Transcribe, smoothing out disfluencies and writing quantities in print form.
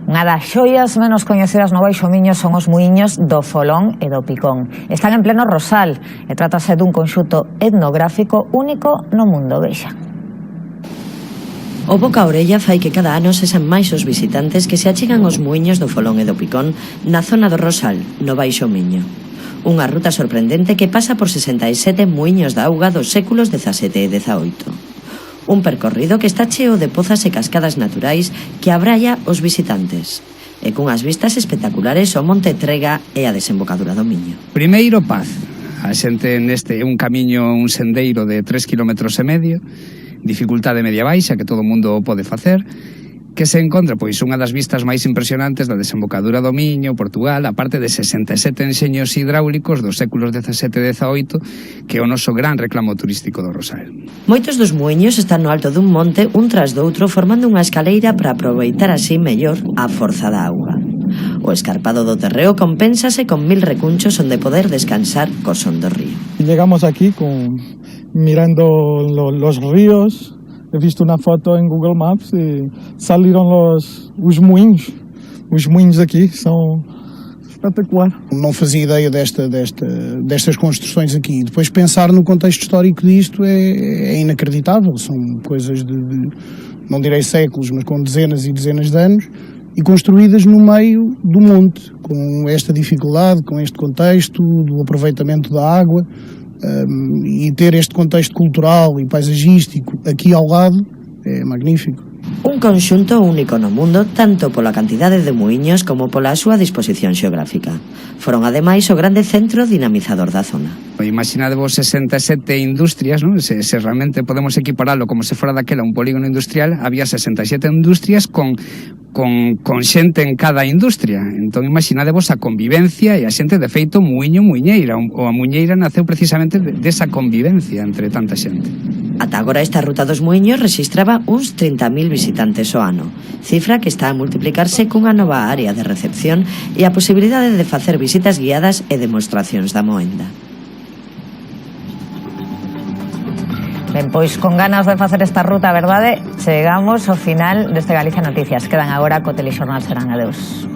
Unha das xoias menos coñecidas no Baixo Miño son os muíños do Folón e do Picón. Están en pleno Rosal e trátase dun conxunto etnográfico único no mundo. Vexa. O boca a orella fai que cada ano sexan máis os visitantes que se achegan aos muíños do Folón e do Picón na zona do Rosal, no Baixo Miño. Unha ruta sorprendente que pasa por 67 muíños da auga dos séculos XVII e XVIII. Un percorrido que está cheo de pozas e cascadas naturais que abralla os visitantes e cunhas vistas espectaculares ao Monte Trega e a desembocadura do Miño. Primeiro, paz. A xente neste é un camiño, un sendeiro de 3,5 km, dificultade media baixa que todo o mundo pode facer, que se encontra pois unha das vistas máis impresionantes da desembocadura do Miño, Portugal, a parte de 67 enxeños hidráulicos dos séculos XVII e XVIII, que é o noso gran reclamo turístico do Rosal. Moitos dos muíños están no alto dun monte un tras doutro formando unha escaleira para aproveitar así mellor a forza da auga. O escarpado do terreo compénsase con 1000 recunchos onde poder descansar co son do río. Llegamos aquí mirando los ríos. He visto una foto en Google Maps y salieron os moinhos aqui são espetacular. Não fazia ideia destas construções aqui. Depois pensar no contexto histórico disto é inacreditável. São coisas de, não direi séculos, mas com dezenas e dezenas de anos e construídas no meio do monte, com esta dificuldade, com este contexto do aproveitamento da água. E ter este contexto cultural e paisagístico aqui ao lado é magnífico. Un conxunto único no mundo tanto pola cantidade de muíños como pola súa disposición xeográfica. Foron ademais o grande centro dinamizador da zona. Imaginadevos 67 industrias, ¿no? Se realmente podemos equiparalo como se fora daquela un polígono industrial, había 67 industrias con xente en cada industria. Entón imaginadevos a convivencia e a xente, de feito, muiñeira. A muiñeira naceu precisamente desa convivencia entre tanta xente. Ata agora esta ruta dos muíños rexistraba uns 30.000 visitantes ao ano, cifra que está a multiplicarse cunha nova área de recepción e a posibilidade de facer visitas guiadas e demostracións da moenda. Ben, pois con ganas de facer esta ruta, verdade, chegamos ao final deste Galicia Noticias. Quedan agora co Telexornal Serán. Adeus.